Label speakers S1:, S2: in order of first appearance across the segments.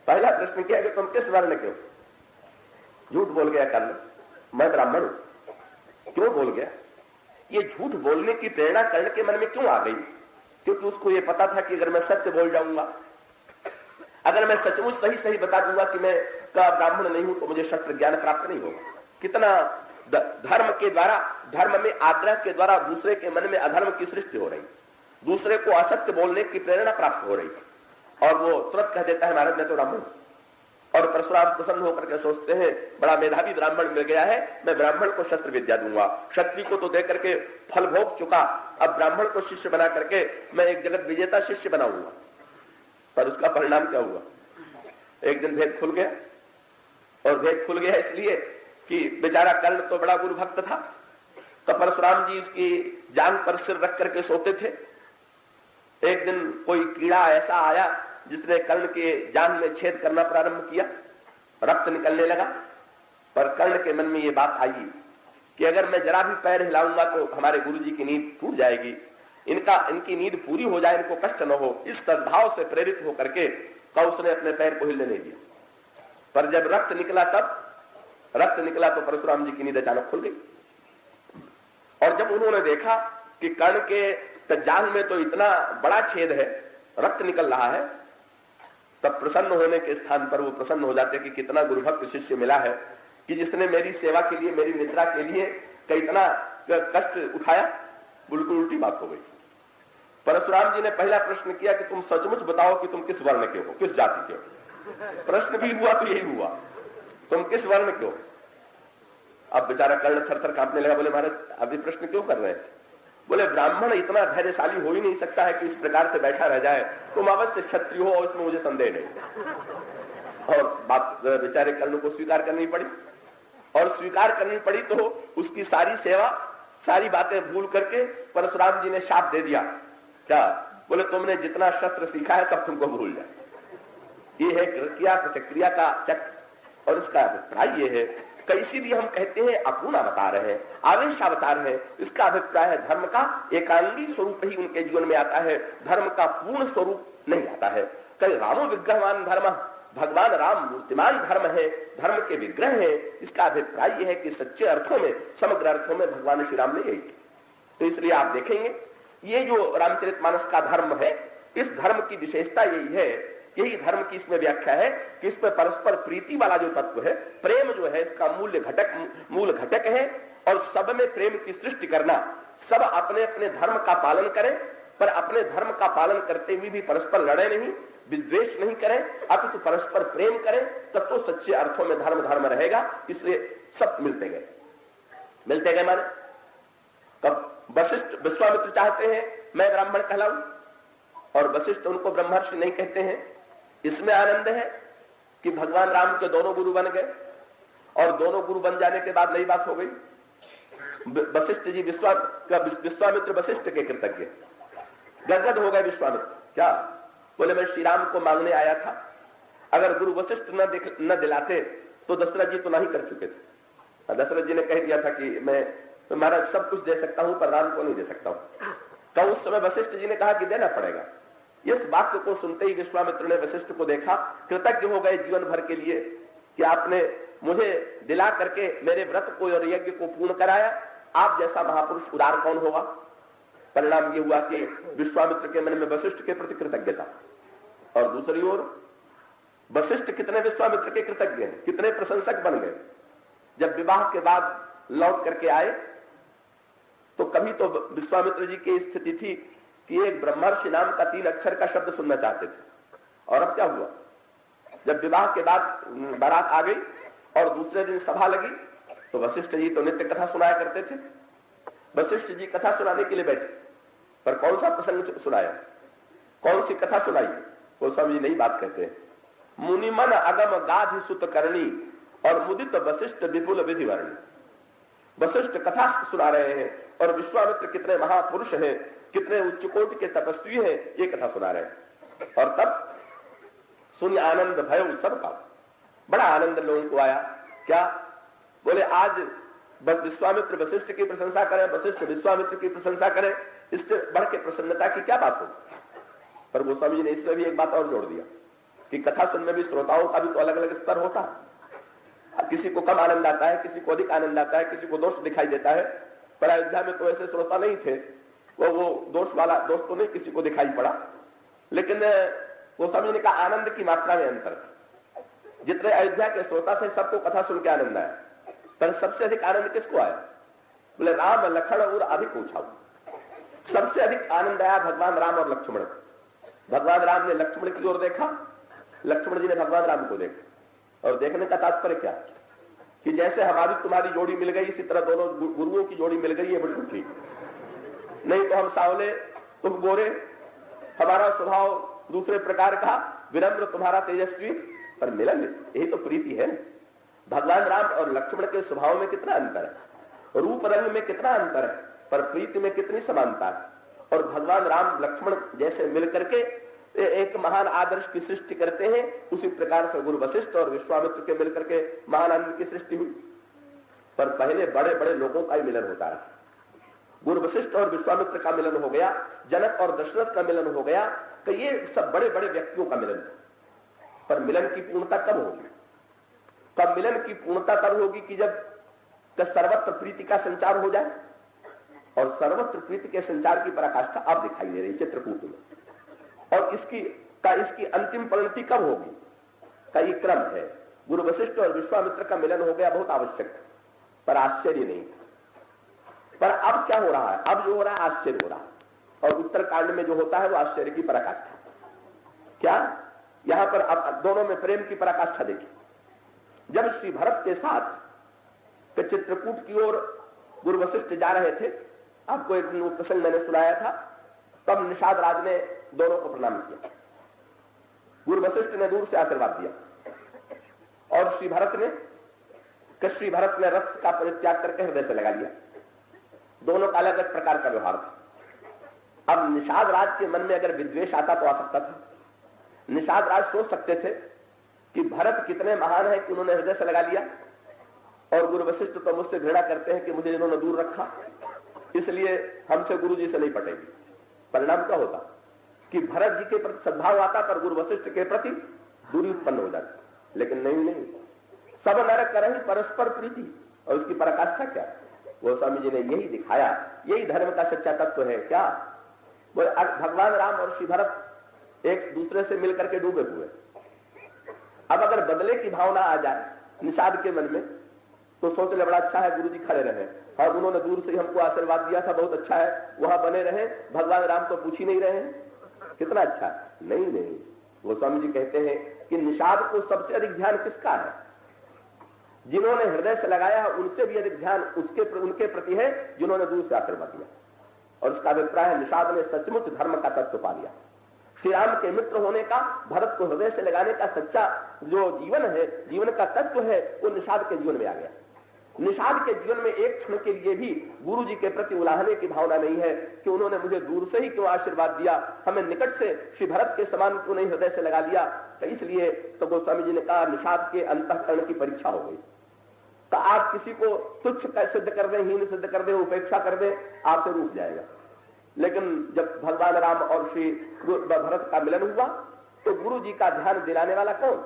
S1: पहला प्रश्न किया कि तुम किस वर्ण के हो? झूठ बोल गया कर्ण, मैं ब्राह्मण हूं। क्यों बोल गया? ये झूठ बोलने की प्रेरणा कर्ण के मन में क्यों आ गई? क्योंकि उसको यह पता था कि अगर मैं सत्य बोल जाऊंगा, अगर मैं सचमुच सही सही बता दूंगा कि मैं ब्राह्मण नहीं हूं, तो मुझे शस्त्र ज्ञान प्राप्त नहीं होगा। कितना धर्म के द्वारा, धर्म में आग्रह के द्वारा दूसरे के मन में अधर्म की सृष्टि हो रही, दूसरे को असत्य बोलने की प्रेरणा प्राप्त हो रही, और वो तुरंत कह देता है महाराज मैं तो ब्राह्मण। और परशुराम प्रसन्न होकर के सोचते हैं बड़ा मेधावी ब्राह्मण मिल गया है, मैं ब्राह्मण को शस्त्र विद्या दूंगा। क्षत्रिय को तो दे करके फल भोग चुका, अब ब्राह्मण को शिष्य बना करके मैं एक जगत विजेता शिष्य बनाऊंगा। पर उसका परिणाम क्या हुआ? एक दिन भेद खुल गया, और भेद खुल गया इसलिए कि बेचारा कर्ण तो बड़ा गुरु भक्त था, तो परशुराम जी इसकी जांग पर सिर रख करके सोते थे। एक दिन कोई कीड़ा ऐसा आया जिसने कर्ण के जांग में छेद करना प्रारंभ किया, रक्त निकलने लगा। पर कर्ण के मन में यह बात आई कि अगर मैं जरा भी पैर हिलाऊंगा तो हमारे गुरु जी की नींद टूट जाएगी, इनकी नींद पूरी हो जाए, इनको कष्ट न हो। इस सद्भाव से प्रेरित होकर के उसने अपने पैर को हिलने नहीं दिया। पर जब रक्त निकला तो परशुराम जी की नींद अचानक खुल गई। और जब उन्होंने देखा कि कर्ण के जांघ में तो इतना बड़ा छेद है, रक्त निकल रहा है, तब प्रसन्न होने के स्थान पर वो प्रसन्न हो जाते कि कितना गुरुभक्त शिष्य मिला है कि जिसने मेरी सेवा के लिए, मेरी निद्रा के लिए इतना कष्ट उठाया। बिल्कुल उल्टी बात हो गई। परशुराम जी ने पहला प्रश्न किया कि तुम सचमुच बताओ कि तुम किस वर्ण के हो, किस जाति के हो। प्रश्न भी हुआ तो यही हुआ, तुम किस वर्ण के हो। अब बेचारा कर्ण थर थर कांपने लगा, बोले महाराज अभी प्रश्न क्यों कर रहे हैं? बोले ब्राह्मण इतना धैर्यशाली हो ही नहीं सकता है कि इस प्रकार से बैठा रह जाए, तुम अवश्य क्षत्रिय हो, और इसमें मुझे संदेह नहीं। और बात बेचारे कर्ण को स्वीकार करनी पड़ी, और स्वीकार करनी पड़ी तो उसकी सारी सेवा, सारी बातें भूल करके परशुराम जी ने शाप दे दिया। क्या? बोले तुमने जितना शस्त्र सीखा है सब तुमको भूल जाए। ये है क्रिया प्रतिक्रिया का चक्र। और इसका अभिप्राय ये है कि इसीलिए हम कहते हैं अपूर्ण अवतार है, आवेश अवतार है। इसका अभिप्राय है धर्म का एकांगी स्वरूप ही उनके जीवन में आता है, धर्म का पूर्ण स्वरूप नहीं आता है। कई रामो विग्रहवान धर्म, भगवान राम मूर्तिमान धर्म है, धर्म के विग्रह है। इसका अभिप्राय यह है कि सच्चे अर्थों में, समग्र अर्थों में भगवान श्री राम ने यही किया। तो इसलिए आप देखेंगे ये जो रामचरितमानस का धर्म है, इस धर्म की विशेषता यही है, यही धर्म की इसमें व्याख्या है कि इसमें परस्पर प्रीति वाला जो तत्व है, प्रेम जो है, इसका मूल घटक है। और सब में प्रेम की सृष्टि करना, सब अपने अपने धर्म का पालन करें, पर अपने धर्म का पालन करते हुए भी परस्पर लड़े नहीं, विद्वेष नहीं करें, अपितु परस्पर प्रेम करें, तब तो सच्चे अर्थों में धर्म धर्म रहेगा। इसलिए सब मिलते गए माने। तब वशिष्ठ विश्वामित्र चाहते हैं मैं ब्राह्मण कहलाऊं, और वशिष्ठ उनको ब्रह्मर्षि नहीं कहते हैं। इसमें आनंद है कि भगवान राम के दोनों गुरु बन गए, और दोनों गुरु बन जाने के बाद नई बात हो गई। वशिष्ठ जी विश्वामित्र वशिष्ठ के कृतज्ञ, गदगद हो गए विश्वामित्र। क्या? बोले मैं श्री राम को मांगने आया था, अगर गुरु वशिष्ठ न दिलाते तो दशरथ जी तो नहीं कर चुके थे। दशरथ जी ने कह दिया था कि मैं महाराज सब कुछ दे सकता हूं पर राम को नहीं दे सकता हूं। तो उस समय वशिष्ठ जी ने कहा कि देना पड़ेगा। इस बात को सुनते ही विश्वामित्र ने वशिष्ठ को देखा, कृतज्ञ हो गए जीवन भर के लिए कि आपने मुझे दिला करके मेरे व्रत को और यज्ञ को पूर्ण कराया। आप जैसा महापुरुष उदार कौन होगा? परिणाम ये हुआ कि विश्वामित्र के मन में वशिष्ठ के प्रति कृतज्ञता, और दूसरी ओर वशिष्ठ कितने विश्वामित्र के कृतज्ञ हैं, कितने प्रशंसक बन गए। जब विवाह के बाद लौट करके आए तो कभी तो विश्वामित्र जी की स्थिति थी कि एक ब्रह्मर्षि नाम का 3 अक्षर का शब्द सुनना चाहते थे। और अब क्या हुआ? जब विवाह के बाद बारात आ गई और दूसरे दिन सभा लगी तो वशिष्ठ जी तो नित्य कथा सुनाया करते थे। वशिष्ठ जी कथा सुनाने के लिए बैठे, पर कौन सा प्रसंग सुनाया, कौन सी कथा सुनाई? गोस्वामी जी नई बात कहते हैं, मुनिमन अगम गाधि सुत करणी और मुदित वशिष्ठ विपुल विधि वर्णी। वशिष्ठ कथा सुना रहे हैं और विश्वामित्र कितने महापुरुष हैं, कितने उच्च कोटि के तपस्वी हैं, ये कथा सुना रहे हैं। और तब सुन आनंद भयो सबका, बड़ा आनंद लोगों को आया। क्या? बोले आज विश्वामित्र वशिष्ठ की प्रशंसा करें, वशिष्ठ विश्वामित्र की प्रशंसा करें, इससे बढ़ के प्रसन्नता की क्या बात हो। पर गोस्वामी जी ने इसमें भी एक बात और जोड़ दिया, कि कथा सुनने में भी श्रोताओं का भी तो अलग अलग स्तर होता है। किसी को कम आनंद आता है, किसी को अधिक आनंद आता है, किसी को दोष दिखाई देता है। पर अयोध्या में तो ऐसे श्रोता नहीं थे, वो दोष वाला दोष तो नहीं किसी को दिखाई पड़ा। लेकिन वो समझने का आनंद की मात्रा में अंतर। जितने अयोध्या के श्रोता थे सबको कथा सुन के आनंद आया, पर सबसे अधिक आनंद किसको आया? बोले राम लखन और अधिक ऊंचा। सबसे अधिक आनंद आया भगवान राम और लक्ष्मण को। भगवान राम ने लक्ष्मण की ओर देखा, लक्ष्मण जी ने भगवान राम को देखा। और देखने का तात्पर्य क्या कि जैसे हमारी तुम्हारी जोड़ी मिल गई, इसी तरह दोनों गुरुओं की जोड़ी मिल गई है, बिल्कुल ठीक। नहीं तो हम सांवले तुम गोरे, हमारा स्वभाव दूसरे प्रकार का, विनम्र तुम्हारा तेजस्वी, पर मिलन यही तो प्रीति है। भगवान राम और लक्ष्मण के स्वभाव में कितना अंतर है, रूप रंग में कितना अंतर है, पर प्रीति में कितनी समानता है। और भगवान राम लक्ष्मण जैसे मिलकर के एक महान आदर्श की सृष्टि करते हैं, उसी प्रकार से गुरु वशिष्ठ और विश्वामित्र के मिलकर के महान आनंद की सृष्टि हुई। पर पहले बड़े बड़े लोगों का ही मिलन होता रहा। गुरु वशिष्ठ और विश्वामित्र का मिलन हो गया, जनक और दशरथ का मिलन हो गया, तो ये सब बड़े बड़े व्यक्तियों का मिलन। पर मिलन की पूर्णता कब होगी? तब मिलन की पूर्णता तब होगी कि जब सर्वत्र प्रीति का संचार हो जाए। और सर्वत्र प्रीति के संचार की पराकाष्ठा अब दिखाई दे रही चित्रकूट में। और इसकी अंतिम परिणति कब होगी का ये क्रम है। गुरु वशिष्ठ और विश्वामित्र का मिलन हो गया, बहुत आवश्यक, पर आश्चर्य नहीं। पर अब क्या हो रहा है? अब जो हो रहा है आश्चर्य हो रहा है। और उत्तरकांड में जो होता है वो आश्चर्य की पराकाष्ठा। क्या यहां पर अब दोनों में प्रेम की पराकाष्ठा देखी। जब श्री भरत के साथ चित्रकूट की ओर गुरु वशिष्ठ जा रहे थे, आपको एक प्रसंग मैंने सुनाया था, तब निषाद राज ने दोनों को प्रणाम किया। गुरु वशिष्ठ ने दूर से आशीर्वाद दिया और श्री भरत ने रथ का परित्याग करके हृदय से लगा लिया। दोनों का अलग अलग प्रकार का व्यवहार था। अब निषाद राज के मन में अगर विद्वेष आता तो आ सकता था। निषाद राज सोच सकते थे कि भरत कितने महान है कि उन्होंने हृदय से लगा लिया, और गुरु वशिष्ठ तो मुझसे घृणा करते हैं कि मुझे इन्होंने दूर रखा, इसलिए हमसे गुरु जी से नहीं पटेगी। परिणाम क्या होता कि भरत जी के प्रति सद्भाव आता, पर गुरु वशिष्ठ के प्रति दूरी उत्पन्न हो जाती। लेकिन नहीं, सब नर करहि परस्पर प्रीति। और उसकी पराकाष्ठा क्या? गोस्वामी जी ने यही दिखाया, यही धर्म का सच्चा तत्व है। क्या वो भगवान राम और श्री भरत एक दूसरे से मिलकर के डूबे हुए। अब अगर बदले की भावना आ जाए निषाद के मन में, तो सोच ले बड़ा अच्छा है गुरु जी खड़े रहे, और उन्होंने दूर से हमको आशीर्वाद दिया था, बहुत अच्छा है, वहां बने रहे, भगवान राम तो पूछ ही नहीं रहे हैं, कितना अच्छा। नहीं, गोस्वामी जी कहते हैं कि निषाद को सबसे अधिक ध्यान किसका है? जिन्होंने हृदय से लगाया है उनसे भी अधिक ध्यान उनके प्रति है जिन्होंने दूर से आशीर्वाद दिया। और उसका अभिप्राय है निषाद ने सचमुच धर्म का तत्व पा लिया। श्री राम के मित्र होने का, भरत को हृदय से लगाने का सच्चा जो जीवन है, जीवन का तत्व है, वो निषाद के जीवन में आ गया। निषाद के जीवन में एक क्षण के लिए भी गुरु जी के प्रति उलाहने की भावना नहीं है कि उन्होंने मुझे दूर से ही क्यों आशीर्वाद दिया, हमें निकट से श्री भरत के समान क्यों नहीं हृदय से लगा लिया। तो इसलिए तो गोस्वामी जी ने कहा निषाद के अंतःकरण की परीक्षा हो गई। तो आप किसी को तुच्छ सिद्ध कर दें, हीन सिद्ध कर दें, उपेक्षा कर दें, आपसे रूठ जाएगा। लेकिन जब भगवान राम और श्री भरत का मिलन हुआ तो गुरु जी का ध्यान दिलाने वाला कौन?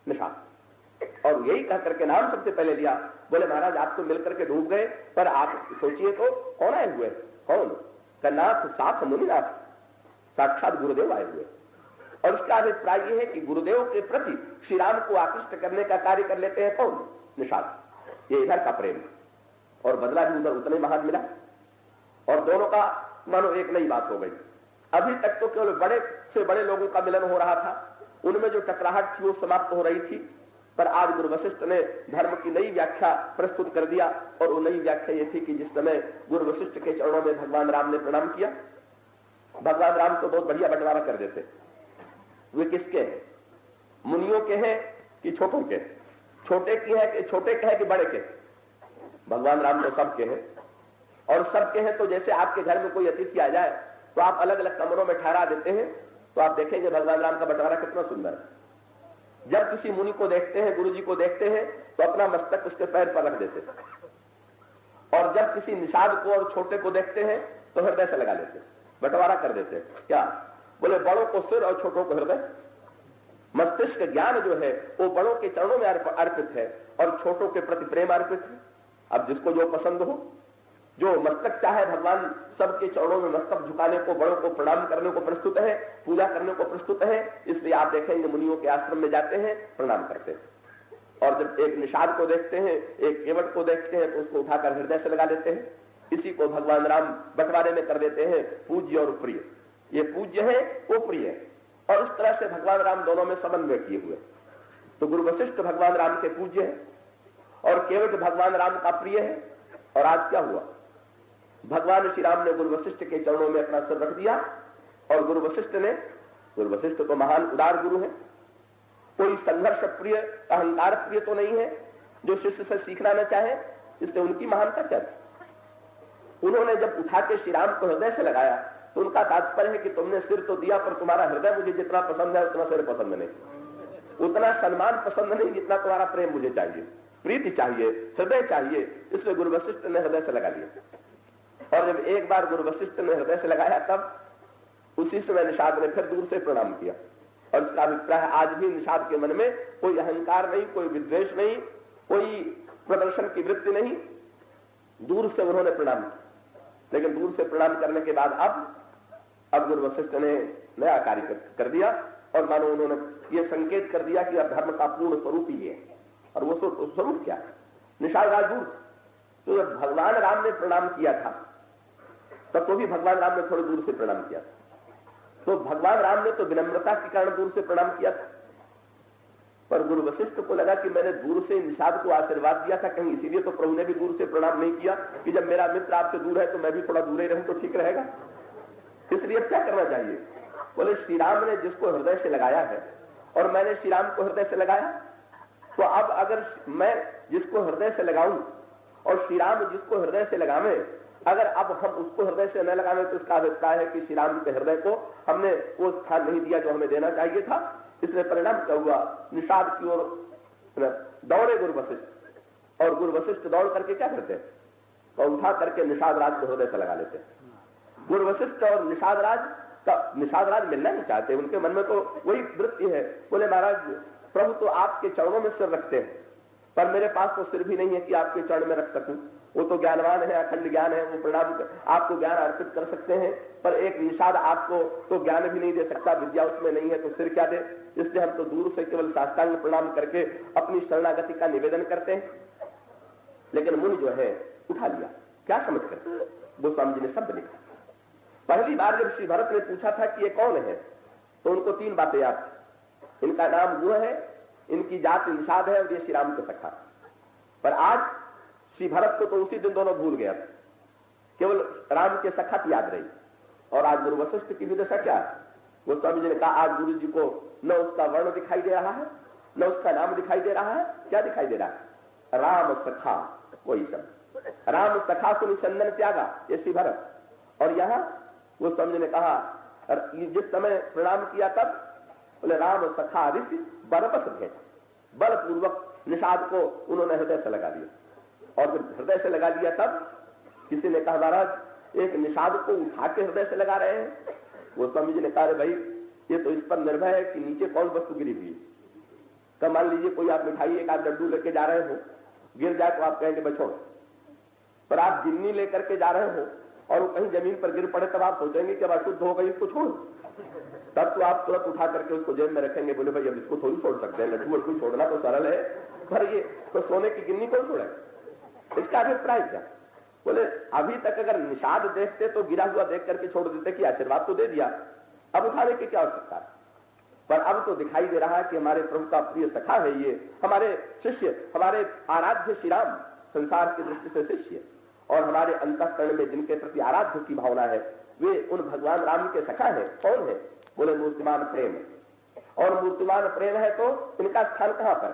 S1: निषाद। और यही कह करके नाम सबसे पहले लिया। बोले महाराज आप तो मिलकर के डूब गए, पर आप सोचिए तो कौन आए हुए? कौन? नाथ साथ मुनिनाथ, साक्षात गुरुदेव आए हुए। और उसका अभिप्राय यह है कि गुरुदेव के प्रति श्री राम को आकृष्ट करने का कार्य कर लेते हैं कौन? निषाद। ये इधर का प्रेम, और बदला भी उधर उतने महान मिला। और दोनों का मानो एक नई बात हो गई। अभी तक तो केवल बड़े से बड़े लोगों का मिलन हो रहा था, उनमें जो टकराहट थी वो समाप्त हो रही थी। पर आज गुरु वशिष्ठ ने धर्म की नई व्याख्या प्रस्तुत कर दिया, और वो नई व्याख्या ये थी कि जिस समय गुरु वशिष्ठ के चरणों में भगवान राम ने प्रणाम किया, भगवान राम तो बहुत बढ़िया बंटवारा कर देते। वे किसके हैं? मुनियों के हैं कि छोटों के? छोटे के हैं कि बड़े के? भगवान राम तो सबके हैं, और सबके हैं। तो जैसे आपके घर में कोई अतिथि आ जाए तो आप अलग अलग कमरों में ठहरा देते हैं, तो आप देखेंगे भगवान राम का बंटवारा कितना सुंदर है। जब किसी मुनि को देखते हैं, गुरु जी को देखते हैं, तो अपना मस्तक उसके पैर पर रख देते हैं, और जब किसी निषाद को और छोटे को देखते हैं तो हृदय से लगा लेते हैं, बंटवारा कर देते हैं। क्या बोले? बड़ों को सिर और छोटों को हृदय। मस्तिष्क ज्ञान जो है वो बड़ों के चरणों में अर्पित है और छोटों के प्रति प्रेम अर्पित है। अब जिसको जो पसंद हो, जो मस्तक चाहे, भगवान सबके चरणों में मस्तक झुकाने को, बड़ों को प्रणाम करने को प्रस्तुत है, पूजा करने को प्रस्तुत है। इसलिए आप देखेंगे मुनियों के आश्रम में जाते हैं, प्रणाम करते हैं, और जब एक निषाद को देखते हैं, एक केवट को देखते हैं, तो उसको उठाकर हृदय से लगा लेते हैं। इसी को भगवान राम बंटवारे में कर देते हैं, पूज्य और प्रिय। ये पूज्य है, वो प्रिय है, और इस तरह से भगवान राम दोनों में समन्वय किए हुए। तो गुरु वशिष्ठ भगवान राम के पूज्य है और केवट भगवान राम का प्रिय है। और आज क्या हुआ, भगवान श्री राम ने गुरु वशिष्ठ के चरणों में अपना सिर रख दिया, और गुरु वशिष्ठ तो महान उदार गुरु है, कोई संघर्ष प्रिय, अहंकार प्रिय तो नहीं है, जो शिष्य से सीखना न चाहे। इसलिए उनकी महानता क्या थी? उन्होंने जब उठा के श्री राम को हृदय से लगाया तो उनका तात्पर्य है कि तुमने सिर तो दिया, पर तुम्हारा हृदय मुझे जितना पसंद है उतना सिर पसंद नहीं, उतना सम्मान पसंद नहीं जितना तुम्हारा प्रेम मुझे चाहिए, प्रीति चाहिए, हृदय चाहिए। इसलिए गुरु वशिष्ठ ने हृदय से लगा लिया। और जब एक बार गुरु वशिष्ठ ने हृदय से लगाया, तब उसी समय निषाद ने फिर दूर से प्रणाम किया। और इसका अभिप्राय आज भी निषाद के मन में कोई अहंकार नहीं, कोई विद्वेष नहीं, कोई प्रदर्शन की वृत्ति नहीं। दूर से उन्होंने प्रणाम किया, लेकिन दूर से प्रणाम करने के बाद अब गुरु वशिष्ठ ने नया कार्य कर दिया, और मानो उन्होंने ये संकेत कर दिया कि अब धर्म का पूर्ण स्वरूप ही है। और वो स्वरूप क्या है? निषाद राजदूत। तो जब भगवान राम ने प्रणाम किया था तब तो भी भगवान राम ने थोड़ी दूर से प्रणाम किया था। तो भगवान राम ने तो विनम्रता के कारण दूर से प्रणाम किया था, पर गुरु वशिष्ठ को लगा कि मैंने दूर से निषाद को आशीर्वाद दिया था, कहीं इसीलिए तो प्रभु ने भी दूर से प्रणाम नहीं किया कि जब मेरा मित्र आपसे दूर है तो मैं भी थोड़ा दूर ही रहूं तो ठीक रहेगा। इसलिए क्या करना चाहिए? बोले श्री राम ने जिसको हृदय से लगाया है और मैंने श्री राम को हृदय से लगाया, तो अब अगर मैं जिसको हृदय से लगाऊं और श्री राम जिसको हृदय से लगावे, अगर अब हम उसको हृदय से न लगावे तो इसका अभिप्राय है कि श्री राम के हृदय को हमने वो स्थान नहीं दिया जो हमें देना चाहिए था। इसलिए परिणाम क्या हुआ? निषाद की ओर दौड़े गुरु वशिष्ठ, और गुरु वशिष्ठ दौड़ करके क्या करते हैं? तो उठा करके निषाद राज को हृदय से लगा लेते हैं। गुरु वशिष्ठ और निषाद राज मिलना नहीं चाहते, उनके मन में तो वही वृत्ति है। बोले महाराज प्रभु तो आपके चरणों में सिर रखते हैं, पर मेरे पास तो सिर भी नहीं है कि आपके चरण में रख सकूं। वो तो ज्ञानवान है, अखंड ज्ञान है, वो प्रणाम आपको ज्ञान अर्पित कर सकते हैं, पर एक निषाद आपको तो ज्ञान भी नहीं दे सकता, विद्या उसमें नहीं है, तो सिर क्या दे? इसलिए हम तो दूर से केवल साष्टांग प्रणाम करके अपनी शरणागति का निवेदन करते हैं। लेकिन मुनि जो है उठा लिया, क्या समझ कर? गोस्वामी जी ने शब्द लिखा। पहली बार जब श्री भरत ने पूछा था कि ये कौन है, तो उनको 3 बातें याद थी। इनका नाम गुह है, इनकी जाति निषाद है, और ये श्री राम के सखा। पर आज श्री भरत को तो उसी दिन दोनों भूल गया, केवल राम के सखा की याद रही। और आज गुरु वशिष्ठ की भी दशा क्या है? गोस्वामी जी ने कहा आज गुरु जी को न उसका वर्ण दिखाई दे रहा है, न उसका नाम दिखाई दे रहा है। क्या दिखाई दे रहा है? राम सखा, कोई शब्द। राम सखा को निसंदन त्यागा, ये श्री भरत। और यहां गोस्वामी जी ने कहा जिस समय प्रणाम किया तब बोले राम सखा ऋषि बरबस भेज, बलपूर्वक निषाद को उन्होंने हृदय से लगा दिया। और जब हृदय से लगा दिया तब किसी ने कहा महाराज एक निषाद को उठा के हृदय से लगा रहे हैं। गोस्वामी जी ने कहा भाई ये तो इस पर निर्भर है कि नीचे कौन वस्तु गिरी हुई है। तो मान लीजिए कोई आप मिठाई एक आध लड्डू लेके जा रहे हो, गिर जाए तो आप कहेंगे बचो, पर आप गिन्नी लेकर के जा रहे हो और वो कहीं जमीन पर गिर पड़े तब आप सोचेंगे कि अब अशुद्ध हो गई इसको छोड़, तब तो आप तुरंत उठा करके उसको जेब में रखेंगे। बोले भाई अब इसको थोड़ी छोड़ सकते हैं, लड्डू वड्डू छोड़ना तो सरल है, पर ये तो सोने की गिन्नी कौन छोड़ेगा? इसका अभिप्राय क्या? बोले अभी तक अगर निषाद देखते तो गिरा हुआ देख करके छोड़ देते कि आशीर्वाद तो दे दिया, अब उठाने की क्या आवश्यकता है? पर अब तो दिखाई दे रहा है कि हमारे प्रभु का प्रिय सखा है, ये हमारे शिष्य, हमारे आराध्य श्री राम, संसार की दृष्टि से शिष्य, और हमारे अंतःकरण में जिनके प्रति आराध्य की भावना है वे उन भगवान राम के सखा है। कौन है? बोले मूर्तिमान प्रेम। और मूर्तिमान प्रेम है तो इनका स्थान कहां पर?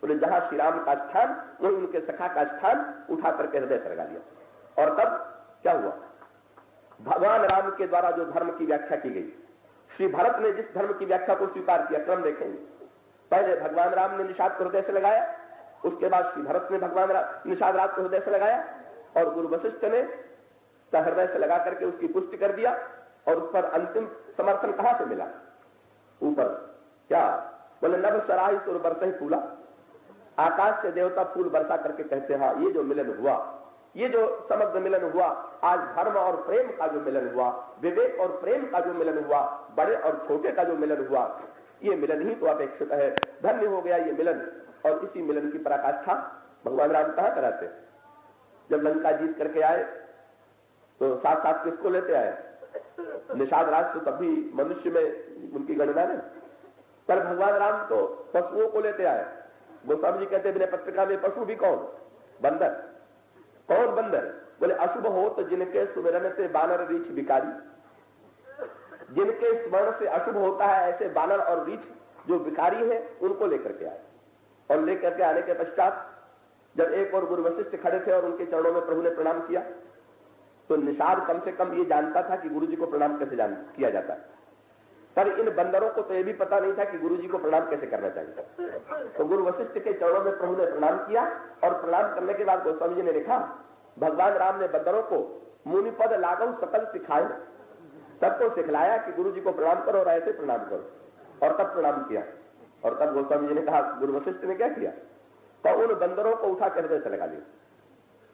S1: बोले जहां श्री राम का स्थान वहीं उनके सखा का स्थान उठा करके हृदय से लगा लिया। और तब क्या हुआ? भगवान राम के द्वारा जो धर्म की व्याख्या की गई, श्री भरत ने जिस धर्म की व्याख्या को स्वीकार किया, क्रम देखेंगे। पहले भगवान राम ने निषाद को हृदय से लगाया, उसके बाद श्री भरत ने निषाद राज को हृदय से लगाया, और गुरु वशिष्ठ ने हृदय से लगा करके उसकी पुष्टि कर दिया। और उस पर अंतिम समर्थन कहां से मिला? ऊपर से। क्या? बोले नभ सराही सुर बरसही फूला, आकाश से देवता फूल बरसा करके कहते हैं हाँ ये जो मिलन हुआ, ये जो समग्र मिलन हुआ, आज धर्म और प्रेम का जो मिलन हुआ, विवेक और प्रेम का जो मिलन हुआ, बड़े और छोटे का जो मिलन हुआ, ये मिलन ही तो अपेक्षित है। धन्य हो गया ये मिलन। और इसी मिलन की पराकाष्ठा भगवान राम कहां कराते? जब लंका जीत करके आए तो साथ साथ किसको लेते आए? निषाद राज तो तब भी मनुष्य में उनकी गणना नहीं, पर भगवान राम तो पशुओं को लेते आए। गोस्वामी जी कहते हैं पत्रिका में पशु भी कौन? बंदर। कौन बंदर? बोले अशुभ हो तो जिनके सुमिरन से बानर रीछ विकारी, जिनके स्मरण से अशुभ होता है ऐसे बानर और रीछ जो विकारी है उनको लेकर के आए। और लेकर के आने के पश्चात जब एक और गुरु वशिष्ठ खड़े थे और उनके चरणों में प्रभु ने प्रणाम किया, तो निषाद कम से कम ये जानता था कि गुरु जी को प्रणाम कैसे किया जाता है, पर इन बंदरों को तो यह भी पता नहीं था कि गुरु जी को प्रणाम कैसे करना चाहिए। तो गुरु वशिष्ठ के चरणों में प्रभु ने प्रणाम किया और प्रणाम करने के बाद गोस्वामी जी ने लिखा भगवान राम ने बंदरों को मुनिपद लागव सकल सिखाए, सबको सिखलाया कि गुरु जी को प्रणाम करो और ऐसे प्रणाम करो, और तब प्रणाम किया। और तब गोस्वामी जी ने कहा, गुरु वशिष्ठ ने क्या किया? तो उन बंदरों को उठा कर हृदय से लगा लिया।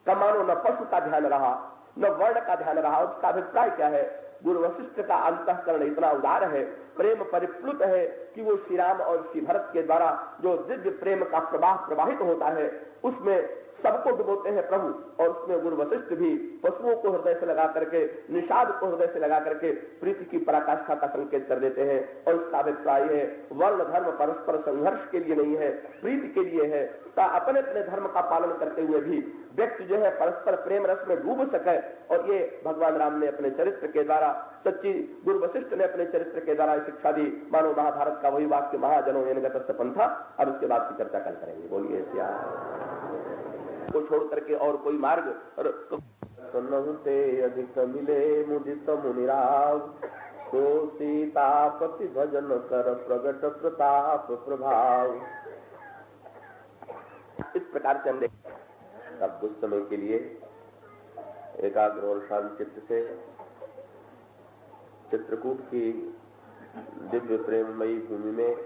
S1: कब मानो न पशु का ध्यान रहा न वर्ण का ध्यान रहा। उसका अभिप्राय क्या है? गुरु वशिष्ठ का अंतःकरण इतना उदार है, प्रेम परिप्लुत है कि वो श्री राम और श्री भरत के द्वारा जो दिव्य प्रेम का प्रवाह प्रवाहित होता है उसमें सबको डुबोते हैं प्रभु। और उसमें गुरु वशिष्ठ भी पशुओं को हृदय से लगा करके, निषाद को हृदय से लगा करके प्रीति की पराकाष्ठा का संकेत कर देते हैं। और उसका अभिप्राय है वर्ण धर्म परस्पर संघर्ष के लिए नहीं है, प्रीति के लिए है। अपने अपने धर्म का पालन करते हुए भी व्यक्ति जो है परस्पर प्रेम रस में डूब सके। और ये भगवान राम ने अपने चरित्र के द्वारा, सच्ची गुरु वशिष्ठ ने अपने चरित्र के द्वारा शिक्षा दी। मानो महाभारत का वही वाक्य महाजनों गतस्य पंथा। अब इसके बाद की चर्चा कल करेंगे। बोलिए सिया को छोड़ करके और कोई मार्ग सुनते अधिक मिले मुदित मुनिराव, तो सीतापति भजन कर प्रगट प्रताप प्रभाव। इस प्रकार से हम देखें अब कुछ समय के लिए एकाग्र और शांत चित्त से चित्रकूट की दिव्य प्रेममयी भूमि में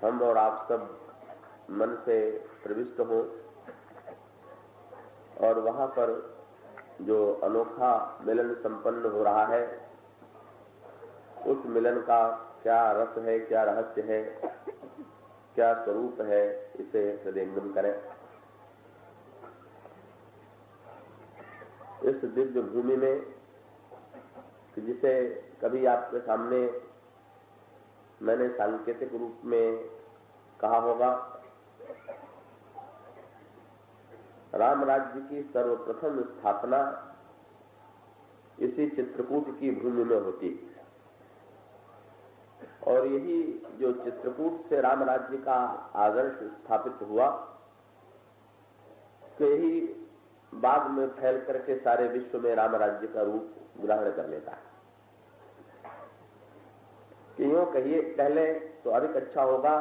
S1: हम और आप सब मन से प्रविष्ट हो और वहां पर जो अनोखा मिलन संपन्न हो रहा है उस मिलन का क्या रस है, क्या रहस्य है, क्या स्वरूप है, इसे हृदयंगम करें। इस दिव्य भूमि में जिसे कभी आपके सामने मैंने सांकेतिक रूप में कहा होगा, राम राज्य की सर्वप्रथम स्थापना इसी चित्रकूट की भूमि में होती। और यही जो चित्रकूट से राम राज्य का आदर्श स्थापित हुआ, तो यही बाद में फैल करके सारे विश्व में राम राज्य का रूप ग्रहण कर लेता है। कि यूं कहिए पहले तो अधिक अच्छा होगा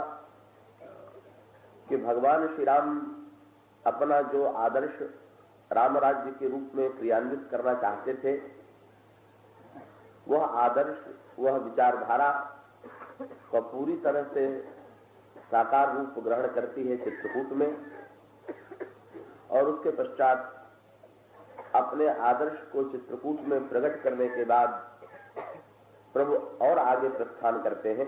S1: कि भगवान श्री राम अपना जो आदर्श राम राज्य के रूप में क्रियान्वित करना चाहते थे, वह आदर्श, वह विचारधारा को पूरी तरह से साकार रूप ग्रहण करती है चित्रकूट में। और उसके पश्चात अपने आदर्श को चित्रकूट में प्रकट करने के बाद प्रभु और आगे प्रस्थान करते हैं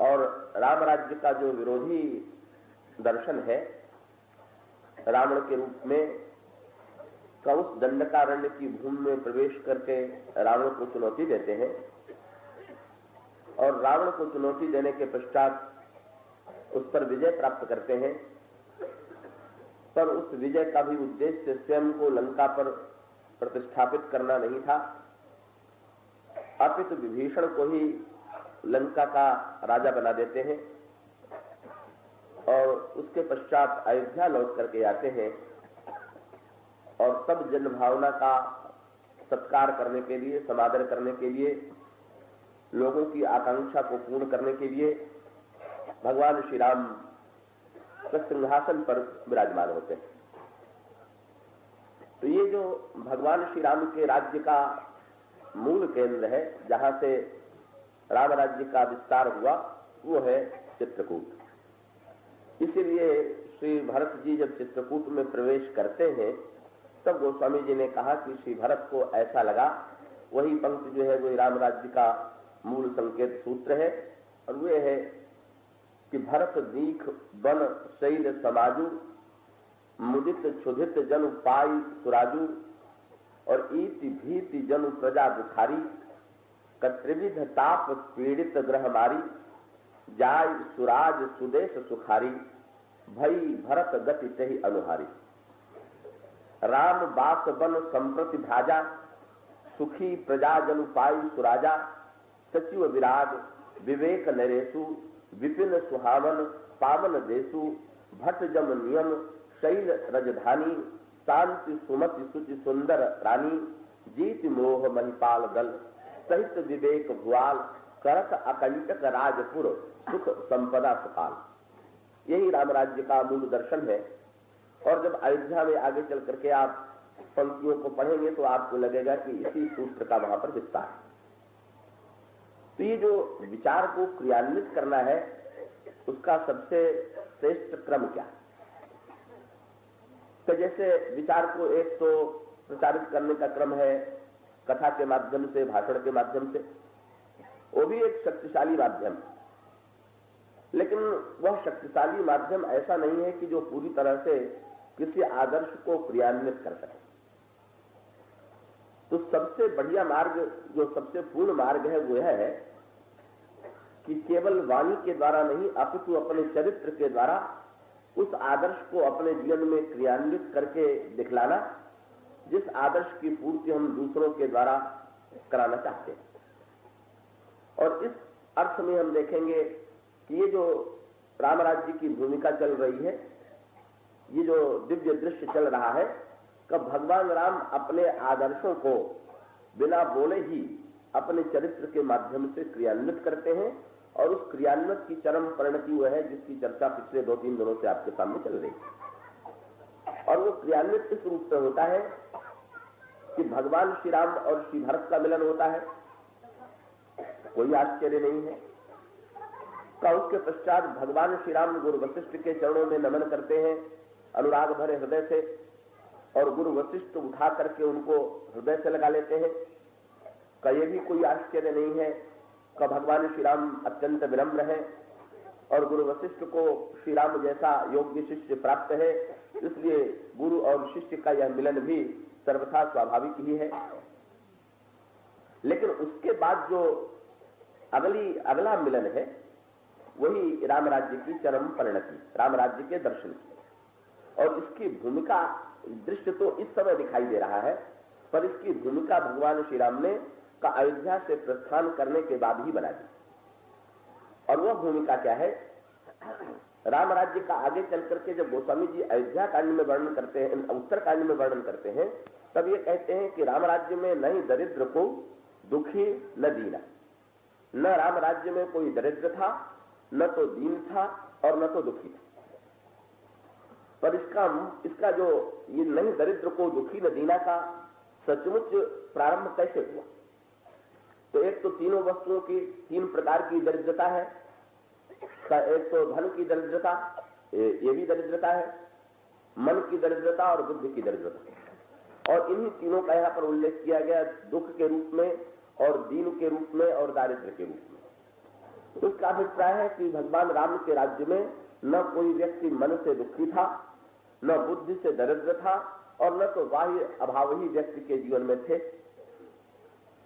S1: और राम राज्य का जो विरोधी दर्शन है रावण के रूप में, का उस दंडकारण्य की भूमि में प्रवेश करके रावण को चुनौती देते हैं। और रावण को चुनौती देने के पश्चात उस पर विजय प्राप्त करते हैं। पर उस विजय का भी उद्देश्य स्वयं को लंका पर प्रतिष्ठापित करना नहीं था, अपितु विभीषण को ही लंका का राजा बना देते हैं। और उसके पश्चात अयोध्या लौट करके आते हैं और तब जन भावना का सत्कार करने के लिए, समादर करने के लिए, लोगों की आकांक्षा को पूर्ण करने के लिए भगवान श्री राम सिंहासन पर विराजमान होते हैं। तो ये जो भगवान श्री राम के राज्य का मूल केंद्र है, जहां से राम राज्य का विस्तार हुआ वो है चित्रकूट। इसीलिए श्री भरत जी जब चित्रकूट में प्रवेश करते हैं तब गोस्वामी जी ने कहा कि श्री भरत को ऐसा लगा, वही पंक्ति जो है वही राम राज्य का मूल संकेत सूत्र है, और वे है कि भरत दीख बन शैल समाजू, मुदित क्षुधित जनु पाई सुराजू, और ईति भीति जनु प्रजा दुखारी, कत्रिविध ताप पीड़ित ग्रह मारी, जाय सुराज सुदेश सुखारी, भई भरत गति तहि अनुहारी। राम बास बन संप्रति भाजा, सुखी प्रजा जनु पाई सुराजा, सचिव विराग विवेक नरेशु, विपिन सुहावन पावन देशु, भट्ट जम नियम शैल रजधानी, शांति सुमति सुचि सुंदर रानी, जीत मोह महिपाल दल, सहित विवेक भुआल, करत अकंटक राजपुर, सुख संपदा सुकाल। यही राम राज्य का मूल दर्शन है। और जब अयोध्या में आगे चल करके आप पंक्तियों को पढ़ेंगे तो आपको लगेगा कि इसी सूत्र का वहां पर विस्तार है। तो ये जो विचार को क्रियान्वित करना है उसका सबसे श्रेष्ठ क्रम क्या है? तो जैसे विचार को एक तो प्रचारित करने का क्रम है कथा के माध्यम से, भाषण के माध्यम से, वो भी एक शक्तिशाली माध्यम है, लेकिन वह शक्तिशाली माध्यम ऐसा नहीं है कि जो पूरी तरह से किसी आदर्श को क्रियान्वित कर सके। तो सबसे बढ़िया मार्ग, जो सबसे पूर्ण मार्ग है, वो है कि केवल वाणी के द्वारा नहीं अपितु अपने चरित्र के द्वारा उस आदर्श को अपने जीवन में क्रियान्वित करके दिखलाना, जिस आदर्श की पूर्ति हम दूसरों के द्वारा कराना चाहते हैं। और इस अर्थ में हम देखेंगे कि ये जो राम राज्य की भूमिका चल रही है, ये जो दिव्य दृश्य चल रहा है, कब भगवान राम अपने आदर्शों को बिना बोले ही अपने चरित्र के माध्यम से क्रियान्वित करते हैं, और उस क्रियान्वित की चरम परिणति वो है जिसकी चर्चा पिछले 2-3 दिनों से आपके सामने चल रही है। और वो क्रियान्वित इस रूप से होता है कि भगवान श्री राम और श्री भरत का मिलन होता है, कोई आश्चर्य नहीं है। का उसके पश्चात भगवान श्री राम गुरु वशिष्ठ के चरणों में नमन करते हैं अनुराग भरे हृदय से, और गुरु वशिष्ठ उठा करके उनको हृदय से लगा लेते हैं। का ये भी कोई आश्चर्य नहीं है का भगवान श्री राम अत्यंत विनम्र है, और गुरु वशिष्ठ को श्री राम जैसा योग्य शिष्य प्राप्त है, इसलिए गुरु और शिष्य का यह मिलन भी सर्वथा स्वाभाविक ही है। लेकिन उसके बाद जो अगला मिलन है वही राम राज्य की चरम परिणति, राम राज्य के दर्शन की। और इसकी भूमिका दृश्य तो इस समय दिखाई दे रहा है, पर इसकी भूमिका भगवान श्री राम ने का अयोध्या से प्रस्थान करने के बाद ही बना दी। और वह भूमिका क्या है? राम राज्य का आगे चल करके जब गोस्वामी जी अयोध्या कांड में वर्णन करते हैं, उत्तर कांड में वर्णन करते हैं, तब ये कहते हैं कि राम राज्य में न ही दरिद्र को दुखी न दीना। न राम राज्य में कोई दरिद्र था, न तो दीन था और न तो दुखी था। पर इसका जो ये नहीं दरिद्र को दुखी न दीना का सचमुच प्रारंभ कैसे हुआ? तो एक तो तीनों वस्तुओं की 3 प्रकार की दरिद्रता है। एक तो धन की दरिद्रता, ये भी दरिद्रता है, मन की दरिद्रता और बुद्धि की दरिद्रता। और इन्हीं तीनों का यहाँ पर उल्लेख किया गया, दुख के रूप में और दीन के रूप में और दारिद्र्य के रूप में। तो उसका अभिप्राय है कि भगवान राम के राज्य में न कोई व्यक्ति मन से दुखी था, न बुद्धि से दरिद्र था, और न तो बाह्य अभाव ही व्यक्ति के जीवन में थे।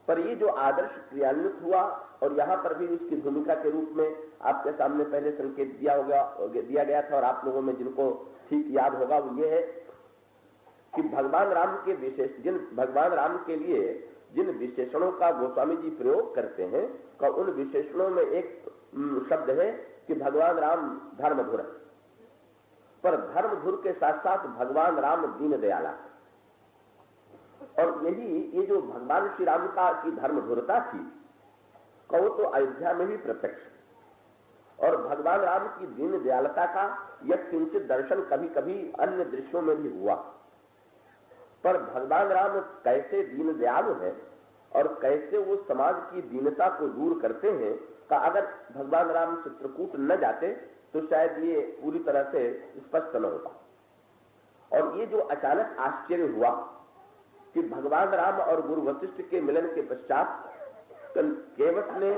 S1: पर ये जो आदर्श क्रियान्वित हुआ, और यहां पर भी उसकी भूमिका के रूप में आपके सामने पहले संकेत दिया गया था, और आप लोगों में जिनको ठीक याद होगा वो ये है कि भगवान राम के भगवान राम के लिए जिन विशेषणों का गोस्वामी जी प्रयोग करते हैं, का उन विशेषणों में एक शब्द है कि भगवान राम धर्मधुर। पर धर्मधुर के साथ साथ भगवान राम दीन दयाला। और यही ये जो भगवान श्री राम का की धर्मधुरता थी, वो तो अयोध्या में भी प्रत्यक्ष। और भगवान राम की दीन दयालता का यह किंचित दर्शन कभी कभी अन्य दृश्यों में भी हुआ। पर भगवान राम कैसे दीन दयालु है, और कैसे वो समाज की दीनता को दूर करते हैं का अगर भगवान राम चित्रकूट न जाते तो शायद ये पूरी तरह से स्पष्ट न होता। और ये जो अचानक आश्चर्य हुआ कि भगवान राम और गुरु वशिष्ठ के मिलन के पश्चात केवट ने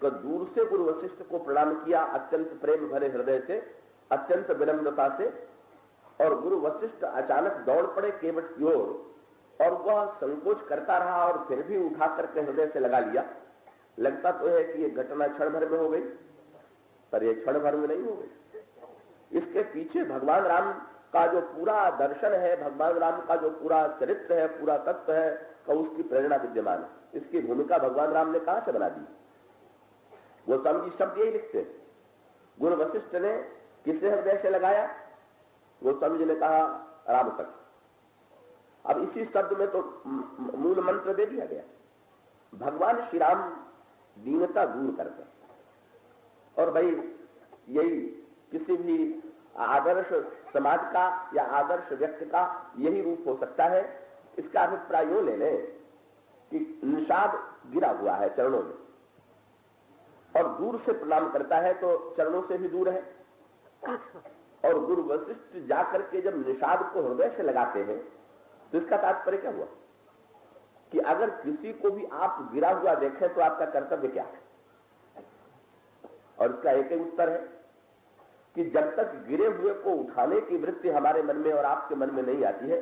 S1: दूर से गुरु वशिष्ठ को प्रणाम किया, अत्यंत प्रेम भरे हृदय से, अत्यंत विनम्रता से, और गुरु वशिष्ठ अचानक दौड़ पड़े केवट की ओर और वह संकोच करता रहा और फिर भी उठा करके हृदय से लगा लिया। लगता तो है कि यह घटना क्षण भर में हो गई, पर यह क्षण भर में नहीं हो गई। इसके पीछे भगवान राम का जो पूरा दर्शन है, भगवान राम का जो पूरा चरित्र है, पूरा तत्व है, का उसकी प्रेरणा विद्यमान है। इसकी भूमिका भगवान राम ने कहां से बना दी? गोस्वामी जी शब्द यही लिखते हैं, गुरु वशिष्ठ ने किसे हृदय से लगाया? गोस्वामी जी ने कहा राम सख। अब इसी शब्द में तो मूल मंत्र दे दिया गया, भगवान श्री राम दीनता दूर करते हैं। और भाई यही किसी भी आदर्श समाज का या आदर्श व्यक्ति का यही रूप हो सकता है। इसका अभिप्राय यूं ले लें कि निषाद गिरा हुआ है चरणों में और दूर से प्रणाम करता है तो चरणों से भी दूर है। और गुरु वशिष्ठ जाकर के जब निषाद को हृदय से लगाते हैं तो इसका तात्पर्य क्या हुआ कि अगर किसी को भी आप गिरा हुआ देखें तो आपका कर्तव्य क्या है? और इसका एक ही उत्तर है कि जब तक गिरे हुए को उठाने की वृत्ति हमारे मन में और आपके मन में नहीं आती है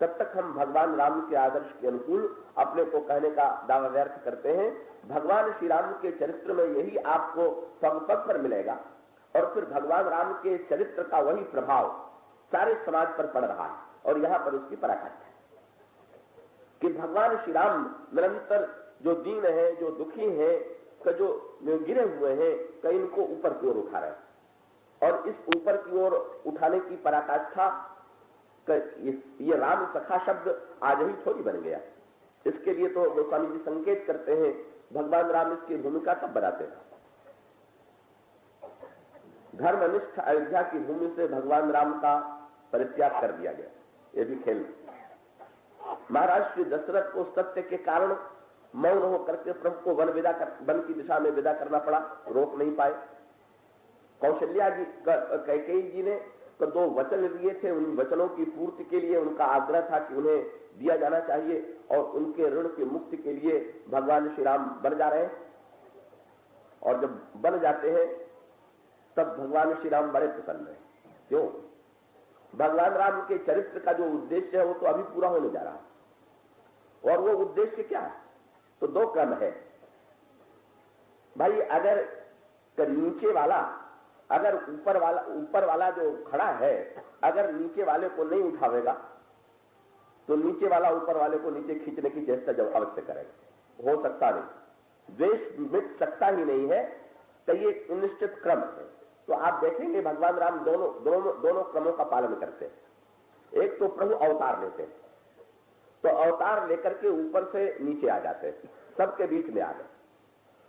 S1: तब तक हम भगवान राम के आदर्श के अनुकूल अपने को कहने का दावा व्यर्थ करते हैं। भगवान श्री राम के चरित्र में यही आपको पग पग पर मिलेगा और फिर भगवान राम के चरित्र का वही प्रभाव सारे समाज पर पड़ रहा है और यहां पर उसकी पराकाष्ठा है कि भगवान श्री राम निरंतर जो दीन है, जो दुखी है, जो गिरे हुए हैं, कई इनको ऊपर की ओर उठा रहे हैं। और इस ऊपर की ओर उठाने की पराकाष्ठा ये राम सखा शब्द आज ही थोड़ी बन गया। इसके लिए तो गोस्वामी जी संकेत करते हैं भगवान राम इसकी भूमिका कब बनाते हैं। धर्मनिष्ठ अयोध्या की भूमि से भगवान राम का परित्याग कर दिया गया, ये भी खेल। महाराज श्री दशरथ को सत्य के कारण मौन होकर के प्रभु को वन की दिशा में विदा करना पड़ा, रोक नहीं पाए। कौशल्या जी कैकेयी जी ने तो 2 वचन दिए थे, उन वचनों की पूर्ति के लिए उनका आग्रह था कि उन्हें दिया जाना चाहिए और उनके ऋण की मुक्ति के लिए भगवान श्री राम बन जा रहे हैं। और जब बन जाते हैं तब भगवान श्री राम बड़े प्रसन्न हैं। क्यों? भगवान राम के चरित्र का जो उद्देश्य है वो तो अभी पूरा होने जा रहा है। और वो उद्देश्य क्या है? तो 2 क्रम है भाई। अगर नीचे वाला, अगर ऊपर वाला जो खड़ा है अगर नीचे वाले को नहीं उठावेगा तो नीचे वाला ऊपर वाले को नीचे खींचने की चेष्टा जब अवश्य करेगा। हो सकता नहीं, द्वेष मिट सकता ही नहीं है, तो ये निश्चित क्रम है। तो आप देखेंगे भगवान राम दोनों क्रमों का पालन करते हैं। एक तो प्रभु अवतार लेते हैं, तो अवतार लेकर के ऊपर से नीचे आ जाते हैं, सबके बीच में आ गए।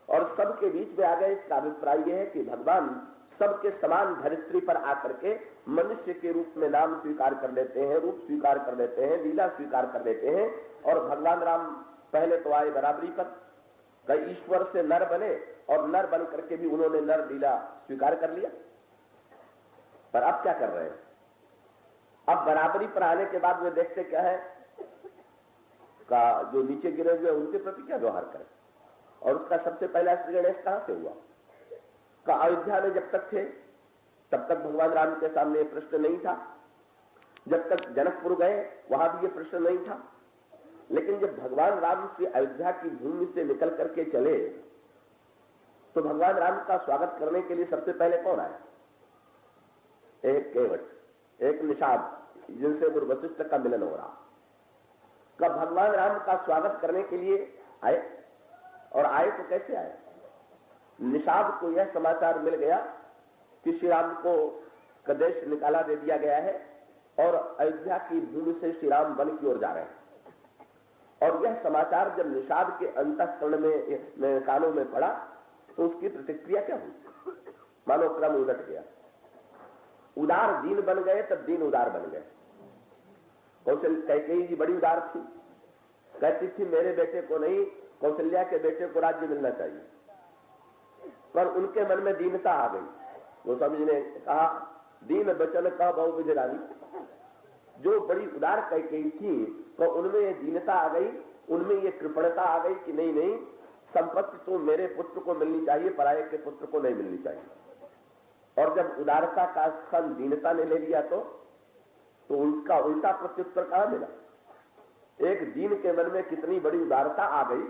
S1: और सबके बीच में आ गए इसका अभिप्राय यह है कि भगवान सबके समान धरित्री पर आकर के मनुष्य के रूप में नाम स्वीकार कर लेते हैं, रूप स्वीकार कर लेते हैं, लीला स्वीकार कर लेते हैं। और भगवान राम पहले तो आए बराबरी पर, कई ईश्वर से नर बने और नर बन करके भी उन्होंने नर लीला स्वीकार कर लिया। पर अब क्या कर रहे हैं? अब बराबरी पर आने के बाद वे देखते क्या है का जो नीचे गिरे हुए उनके प्रति क्या व्यवहार करें। और उसका सबसे पहला श्री गणेश कहां से हुआ? का अयोध्या में जब तक थे तब तक भगवान राम के सामने ये प्रश्न नहीं था। जब तक जनकपुर गए वहां भी ये प्रश्न नहीं था। लेकिन जब भगवान राम श्री अयोध्या की भूमि से निकल करके चले तो भगवान राम का स्वागत करने के लिए सबसे पहले कौन आया? एक केवट, एक निषाद, जिनसे गुरु वशिष्ठ का मिलन हो रहा। कब भगवान राम का स्वागत करने के लिए आए, और आए तो कैसे आए? निषाद को यह समाचार मिल गया कि श्री राम को कदेश निकाला दे दिया गया है और अयोध्या की भूमि से श्री राम वन की ओर जा रहे हैं। और यह समाचार जब निषाद के अंतःकरण में कानों में पड़ा तो उसकी प्रतिक्रिया क्या हुई? मानो क्रम उलट गया। उदार दीन बन गए तब दीन उदार बन गए। कौशल कैकेयी जी बड़ी उदार थी, कहती थी मेरे बेटे को नहीं कौशल्या के बेटे को राज्य मिलना चाहिए, पर उनके मन में दीनता आ गई। गोस्वामी जी ने कहा, दीन बचन का बहु विधि रानी, जो बड़ी उदार कैकेयी थी तो उनमें ये दीनता आ गई, उनमें ये कृपणता आ गई कि नहीं नहीं, संपत्ति तो मेरे पुत्र को मिलनी चाहिए, पराये के पुत्र को नहीं मिलनी चाहिए। और जब उदारता का स्थान दीनता ने ले लिया तो उसका उल्टा प्रत्युत्तर कहां मिला। एक दीन के मन में कितनी बड़ी उदारता आ गई,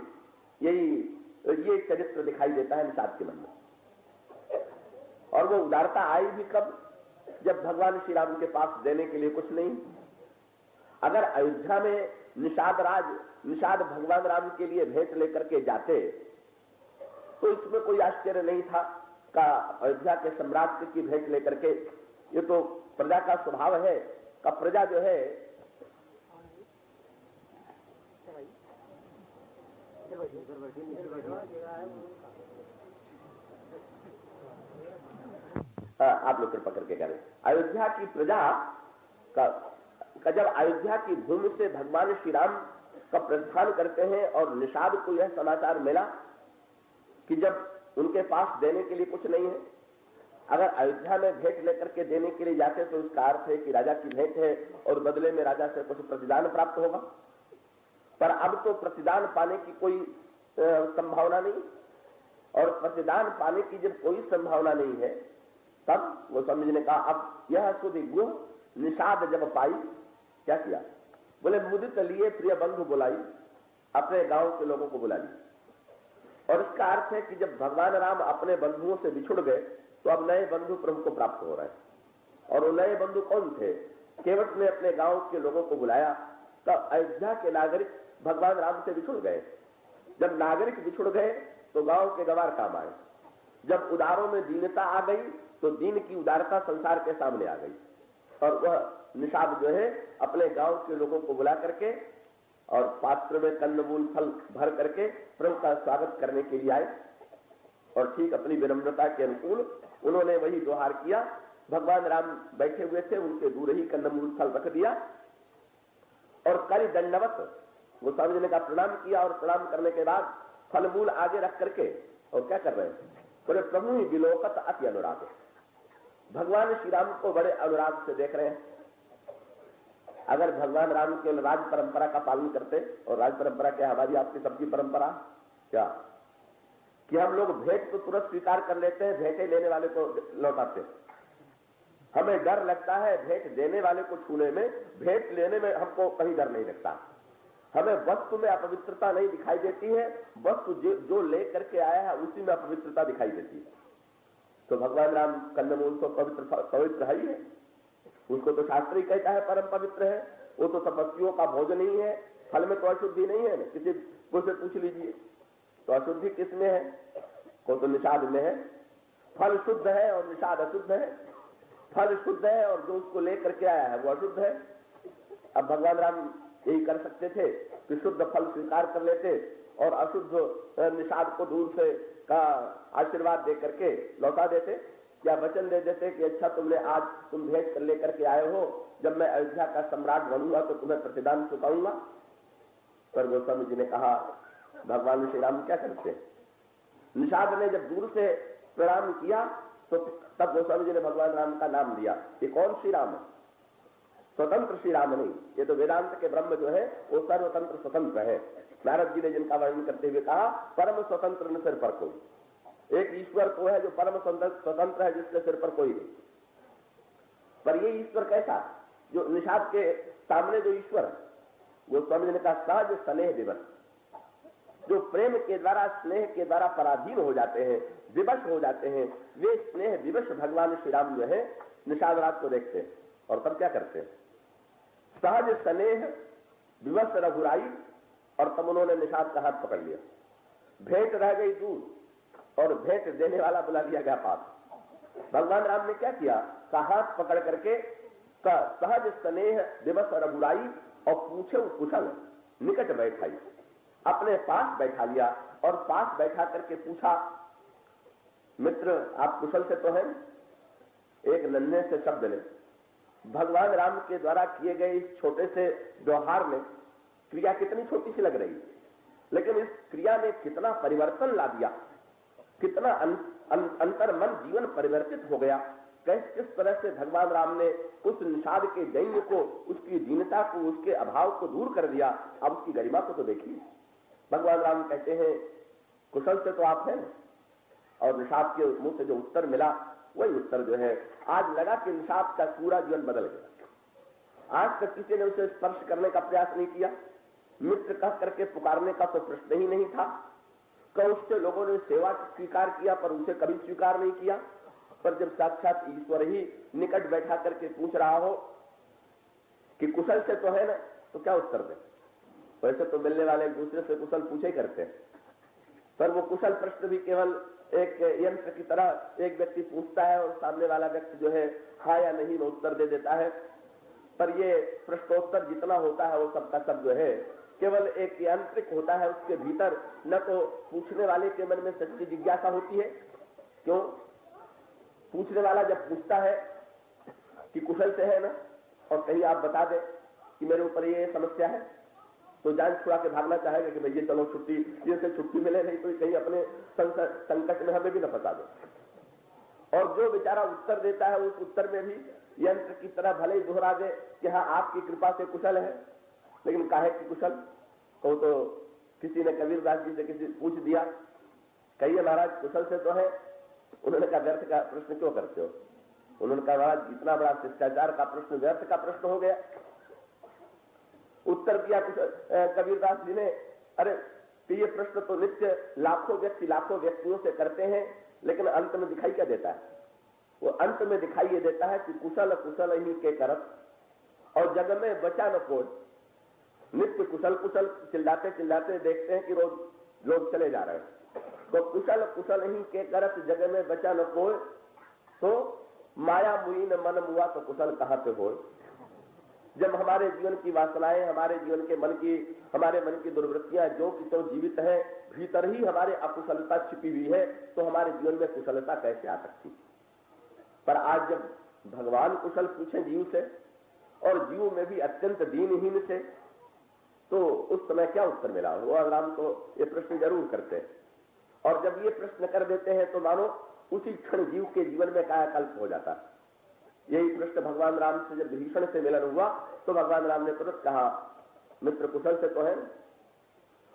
S1: ये चरित्र दिखाई देता है निषाद के मन में। और वो उदारता आई भी कब, जब भगवान श्री राम के पास देने के लिए कुछ नहीं। अगर अयोध्या में निषाद भगवान राम के लिए भेंट लेकर के जाते तो इसमें कोई आश्चर्य नहीं था का अयोध्या के सम्राट की भेंट लेकर के, ये तो प्रजा का स्वभाव है का प्रजा जो है आप लोग कृपा करके करें। अयोध्या की प्रजा का जब अयोध्या की भूमि से भगवान श्री राम का प्रस्थान करते हैं और निषाद को यह समाचार मिला कि जब उनके पास देने के लिए कुछ नहीं है, अगर अयोध्या में भेंट लेकर के देने के लिए जाते तो उसका अर्थ है कि राजा की भेंट है और बदले में राजा से कुछ प्रतिदान प्राप्त होगा। पर अब तो प्रतिदान पाने की कोई संभावना नहीं, और प्रतिदान पाने की जब कोई संभावना नहीं है तब गोस्वामी जी ने कहा, अब यह सुधि गुह निषाद जब पाई, क्या किया, बोले मुदित लिए प्रिय बंधु बुलाई, अपने गांव के लोगों को बुला लिया। और इसका अर्थ है कि जब भगवान राम अपने बंधुओं से बिछुड़ गए तो अब नए बंधु प्रभु को प्राप्त हो रहे हैं। और वो नए बंधु कौन थे? केवट ने अपने गांव के लोगों को बुलाया, तब अयोध्या के नागरिक भगवान राम से बिछुड़ गए। जब नागरिक बिछुड़ गए तो गांव के गवार काम आए। जब उदारों में दीनता आ गई तो दीन की उदारता संसार के सामने आ गई, और वह निषाद जो है अपने गांव के लोगों को बुला करके और पात्र में कंदमूल फल भर करके प्रभु का स्वागत करने के लिए आए। और ठीक अपनी विनम्रता के अनुकूल उन्होंने वही दोहार किया। भगवान राम बैठे हुए थे, उनके दूर ही कंदमूल फल रख दिया और करी दंडवत गोस्वामी जी ने कहा प्रणाम किया, और प्रणाम करने के बाद फलमूल आगे रख करके और क्या कर रहे हैं, बोले प्रभु ही विलोकत अति अनुराग, भगवान श्री राम को बड़े अनुराग से देख रहे हैं। अगर भगवान राम केवल राज परंपरा का पालन करते, और राज परंपरा क्या हमारी आपकी सबकी परंपरा क्या, कि हम लोग भेंट तो तुरंत स्वीकार कर लेते हैं, भेंटे लेने वाले को लौटाते। हमें डर लगता है भेंट देने वाले को छूने में, भेंट लेने में हमको कहीं डर नहीं लगता। हमें वस्तु में अपवित्रता नहीं दिखाई देती है, वस्तु जो ले करके आया है उसी में अपवित्रता दिखाई देती है। तो भगवान राम कंदमूल तो पवित्र है ही है, उसको तो शास्त्र ही कहता है परम पवित्र है। वो तो तपस्वियों का भोजन ही है, फल में तो अशुद्धि नहीं है ना, किसी को से पूछ लीजिए तो अशुद्धि किस में है, को तो निषाद में है। फल शुद्ध है और निषाद अशुद्ध है, फल शुद्ध है और जो उसको लेकर के आया है वो अशुद्ध है। अब भगवान राम यही कर सकते थे कि शुद्ध फल स्वीकार कर लेते और अशुद्ध निषाद को दूर से का आशीर्वाद दे करके लौटा देते, या वचन दे देते कि अच्छा तुम भेंट कर लेकर के आए हो, जब मैं अयोध्या का सम्राट बनूंगा तो तुम्हें प्रतिदान चुकाऊंगा। पर गोस्वामी जी ने कहा भगवान श्री राम क्या करते, निषाद ने जब दूर से प्रणाम किया तो तब गोस्वामी जी ने भगवान राम का नाम दिया। ये कौन श्री राम है? स्वतंत्र श्री राम नहीं, ये तो वेदांत के ब्रह्म जो है वो सर्वतंत्र स्वतंत्र है। नारद जी ने जिनका वर्णन करते हुए कहा परम स्वतंत्र न सिर पर कोई, एक ईश्वर तो है जो परम स्वतंत्र है जिसके सिर पर कोई नहीं। पर ये ईश्वर कैसा, जो निषाद के सामने जो ईश्वर है वो स्वामी जी ने कहा सहज स्नेह दिवस, जो प्रेम के द्वारा स्नेह के द्वारा पराधीन हो जाते हैं, विवश हो जाते हैं, वे स्नेह विवश भगवान श्री राम जो है निषाद रात को देखते हैं और तब क्या करते हैं, सहज स्नेह विवश रघुराई, और तब उन्होंने निषाद का हाथ पकड़ लिया। भेंट रह गई दूर और भेंट देने वाला बुला लिया गया पास। भगवान राम ने क्या किया, का हाथ पकड़ करके का सहज स्नेह दिवस रघुराई और पूछे कुशल निकट बैठाई, अपने पास बैठा लिया और पास बैठा करके पूछा मित्र आप कुशल से तो हैं? एक नन्हे से शब्द ने भगवान राम के द्वारा किए गए इस छोटे से व्यवहार में क्रिया कितनी छोटी सी लग रही, लेकिन इस क्रिया ने कितना परिवर्तन ला दिया, कितना अंतर मन जीवन परिवर्तित हो गया। किस तरह से भगवान राम ने उस निषाद के दैन्य को, उसकी दीनता को, उसके अभाव को दूर कर दिया। अब उसकी गरिमा को तो देखिए। भगवान राम कहते हैं कुशल से तो आप हैं, और निषाद के मुंह से जो उत्तर मिला वही उत्तर जो है आज लगा कि निषाद का पूरा जीवन बदल गया। आज तक किसी ने उसे स्पर्श करने का प्रयास नहीं किया, मित्र कह करके पुकारने का तो प्रश्न ही नहीं था। कल उससे लोगों ने सेवा स्वीकार किया पर उसे कभी स्वीकार नहीं किया। पर जब साक्षात ईश्वर ही निकट बैठा करके पूछ रहा हो कि कुशल से तो है ना, तो क्या उत्तर दे? वैसे तो मिलने वाले एक दूसरे से कुशल पूछे करते हैं, पर वो कुशल प्रश्न भी केवल एक यंत्र की तरह एक व्यक्ति पूछता है और सामने वाला व्यक्ति जो है हाँ या नहीं में उत्तर दे देता है। पर ये प्रश्नोत्तर जितना होता है वो सबका सब जो है केवल एक यांत्रिक होता है। उसके भीतर न तो पूछने वाले के मन में सच्ची जिज्ञासा होती है। क्यों? पूछने वाला जब पूछता है कि कुशल से है ना, और कहीं आप बता दे कि मेरे ऊपर ये समस्या है, तो जान छुड़ा के भागना चाहेगा कि भैया चलो छुट्टी, ये से छुट्टी मिले, नहीं तो कहीं अपने संकट में हमें भी न फंसा दे। और जो बेचारा उत्तर देता है उस उत्तर में भी यंत्र की तरह भले ही दोहरा दे कि हाँ आपकी कृपा से कुशल है, लेकिन काहे की कुशल को तो किसी ने कबीरदास जी से किसी पूछ दिया, कहिए महाराज कुशल से तो है। उन्होंने कहा व्यर्थ का प्रश्न क्यों करते हो? उन्होंने कहा महाराज इतना बड़ा शिष्टाचार का प्रश्न व्यर्थ का प्रश्न हो गया। उत्तर दिया कबीरदास जी ने, अरे तो ये प्रश्न तो नित्य लाखों व्यक्तियों से करते हैं, लेकिन अंत में दिखाई क्या देता है? वो अंत में दिखाई ये देता है कि कुशल कुशल ही के करत और जग में बचा न कोई। नित्य कुशल कुशल चिल्लाते चिल्लाते देखते हैं कि रोज लोग चले जा रहे हैं, तो कुशल कुशल ही के करत जग में बचा न कोई, तो माया मुई न मन मुआ तो कुशल कहां से हो। जब हमारे जीवन की वासनाएं, हमारे जीवन के हमारे मन की दुर्वृत्तियां जो कि तो जीवित है, भीतर ही हमारे अकुशलता छिपी हुई है, तो हमारे जीवन में कुशलता कैसे आ सकती? पर आज जब भगवान कुशल पूछे जीव से, और जीव में भी अत्यंत दीनहीन से, तो उस समय क्या उत्तर मिला? वो राम तो ये प्रश्न जरूर करते हैं, और जब ये प्रश्न कर देते हैं तो मानो उसी क्षण जीव के जीवन में कायाकल्प हो जाता। यही प्रश्न भगवान राम से जब भीषण से मिलन हुआ तो भगवान राम ने तुरंत कहा मित्र कुशल से तो है।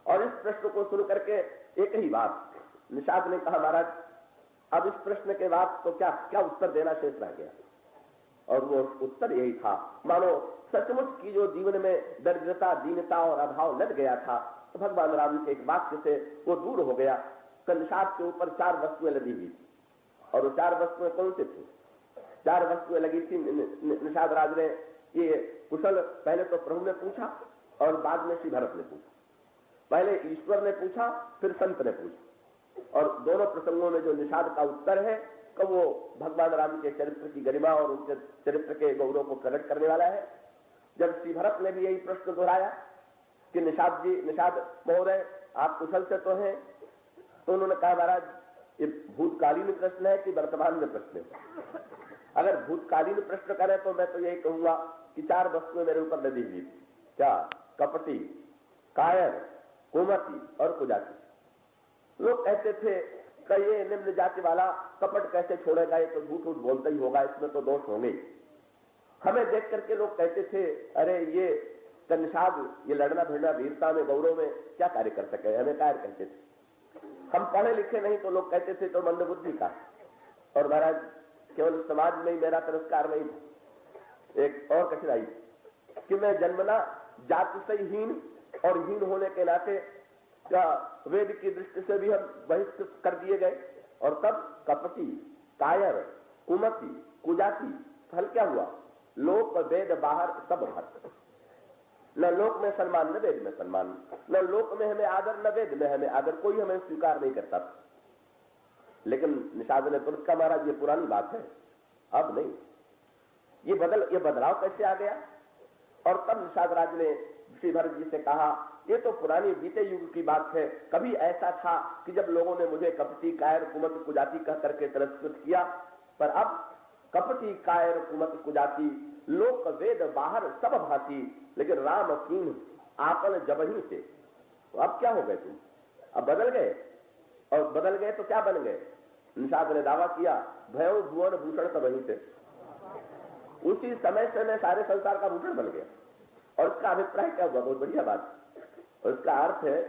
S1: और इस प्रश्न को सुन करके एक ही बात निषाद ने कहा, महाराज अब इस प्रश्न के बाद तो क्या क्या उत्तर देना शेष रह गया? और वो उत्तर यही था, मानो सचमुच की जो जीवन में दरिद्रता, दीनता और अभाव लग गया था, तो भगवान राम के एक वाक्य से वो दूर हो गया। निषाद के ऊपर 4 वस्तुएं लगी हुई, और वो 4 वस्तुएं कौन सी थी? 4 वस्तुएं लगी थी। निषाद राज ने ये कुशल पहले तो प्रभु ने पूछा और बाद में श्री भरत ने पूछा। पहले ईश्वर ने पूछा, फिर संत ने पूछा, और दोनों प्रसंगों में जो निषाद का उत्तर है कि वो भगवान राम के चरित्र की गरिमा और उनके चरित्र के गौरव को प्रकट करने वाला है। जब श्री भरत ने भी यही प्रश्न दोहराया कि निषाद महोदय आप कुशल से तो हैं, तो उन्होंने कहा महाराज ये भूतकालीन प्रश्न है कि वर्तमान में प्रश्न है? अगर भूतकालीन प्रश्न करें तो मैं तो यही कहूंगा कि 4 वस्तुएं मेरे ऊपर लदी हुई, क्या? कपटी, कायर, कोमती और कुजाती। लोग कहते थे कि ये निम्न जाति वाला कपट कैसे छोड़ेगा, ये तो झूठ झूठ बोलता ही होगा, इसमें तो दोष होंगे। हमें देख करके लोग कहते थे अरे ये निषाद ये लड़ना भिड़ना वीरता में गौरव में क्या कार्य कर सके, हमें कायर कहते थे। हम पढ़े लिखे नहीं तो लोग कहते थे तो मंदबुद्धि का। और महाराज केवल समाज में ही मेरा तिरस्कार नहीं था, एक और कठिनाई कि मैं जन्मना जाति से हीन और हीन होने के नाते वेद की दृष्टि से भी हम बहिष्कृत कर दिए गए। और तब कपटी, कायर, कुमति, कुजाति, फल क्या हुआ? लोक वेद बाहर सब भर। न लोक में सम्मान न वेद में सम्मान, न लोक में हमें आदर न वेद में हमें आदर, कोई हमें स्वीकार नहीं करता। लेकिन निषाद ने तुरंत कहा महाराज ये पुरानी बात है, अब नहीं। ये बदलाव कैसे आ गया? और तब निषाद राज ने श्री भरत जी से कहा ये तो पुरानी बीते युग की बात है। कभी ऐसा था कि जब लोगों ने मुझे कपटी, कायर, कुमति, कुजाति कह करके तिरस्कृत किया, पर अब कपटी, कायर, कुमति, कुजाति लोक वेद बाहर सब भांति, लेकिन राम कीन आपन जबही से। तो अब क्या हो गए तुम, अब बदल गए, और बदल गए तो क्या बन गए? निषाद ने दावा किया, भयो भुवन भूषण सब वहीं थे। उसी समय से मैं सारे संसार का भूषण बन गया। और इसका अभिप्राय क्या हुआ? बहुत बढ़िया बात। और इसका अर्थ है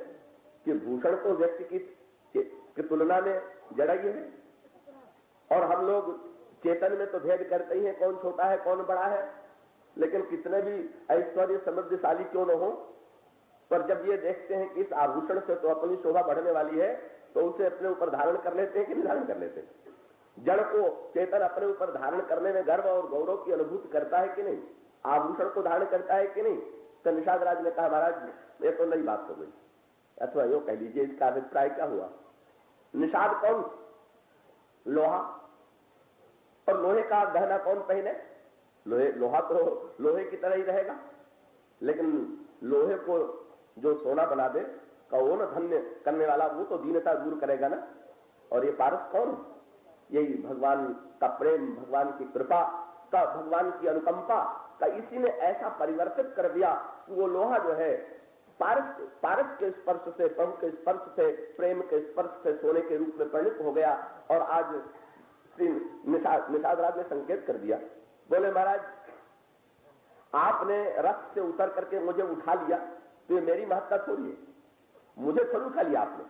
S1: कि भूषण तो व्यक्ति की तुलना में जड़ा ही है, और हम लोग चेतन में तो भेद करते ही हैं, कौन छोटा है कौन बड़ा है। लेकिन कितने भी ऐश्वर्य समृद्धशाली क्यों न हो, पर जब ये देखते हैं कि इस आभूषण से तो अपनी शोभा बढ़ने वाली है, तो उसे अपने ऊपर धारण कर लेते हैं कि नहीं धारण कर लेते? जड़ को चेतन अपने ऊपर धारण करने में गर्व और गौरव की अनुभूति करता है कि नहीं? आभूषण को धारण करता है कि नहीं? तो निषाद राज ने कहा, महाराज ये तो नई बात हो गई, अथवा यो कह लीजिए इसका अभिप्राय क्या हुआ? निषाद कौन? लोहा। और लोहे का गहना कौन पहने? लोहा तो लोहे की तरह ही रहेगा, लेकिन लोहे को जो सोना बना दे, कौन धन्य करने वाला, वो तो दीनता दूर करेगा ना। और ये पारस कौन? यही भगवान का प्रेम, भगवान की कृपा का, भगवान की अनुकंपा का इसी ने ऐसा परिवर्तित कर दिया कि वो लोहा जो है पारस के स्पर्श से, प्रभु के स्पर्श से, प्रेम के स्पर्श से सोने के रूप में परिणित हो गया। और आज श्री निषाद राज ने संकेत कर दिया, बोले महाराज आपने रथ से उतर करके मुझे उठा लिया, तो ये मेरी महत्ता थोड़ी है, मुझे थोड़ी उठा लिया आपने।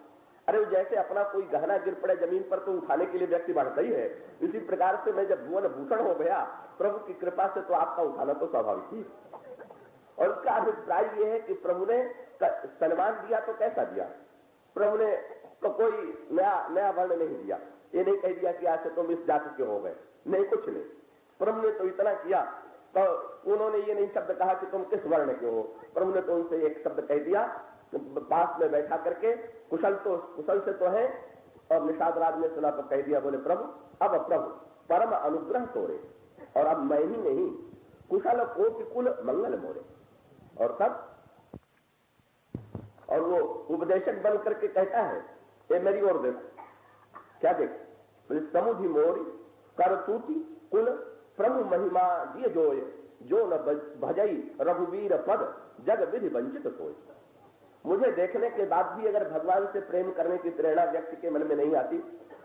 S1: अरे जैसे अपना कोई गहना गिर पड़े जमीन पर तो उठाने के लिए व्यक्ति बढ़ता ही है, इसी प्रकार से मैं जब भुवन भूषण हो गया प्रभु की कृपा से, तो आपका उठाना तो स्वाभाविक ही। और उसका अभिप्राय यह है कि प्रभु ने सम्मान दिया तो कैसा दिया? प्रभु ने तो कोई नया वर्ण नहीं दिया, ये नहीं कह दिया कि आज से तुम इस जाति के हो गए, नहीं, कुछ नहीं। प्रभु ने तो इतना किया, तो उन्होंने ये नहीं शब्द कहा कि तुम किस वर्ण के हो, प्रभु ने तो उनसे एक शब्द कह दिया, पास में बैठा करके, कुशल से तो है। और निषाद राज ने सुना तो कह दिया, बोले प्रभु अब प्रभु परम अनुग्रह तोरे, और अब मैं ही नहीं कुशल कोटि कुल मंगल मोरे। और तब और वो उपदेशक बन करके कहता है, ये मेरी ओर देखो, क्या देखो? समुधि मोरी कर तूती कुल प्रभु महिमा दिए जोय, जो न भजई रघुवीर पद जग विधि वंचित सोय। मुझे देखने के बाद भी अगर भगवान से प्रेम करने की प्रेरणा व्यक्ति के मन में नहीं आती,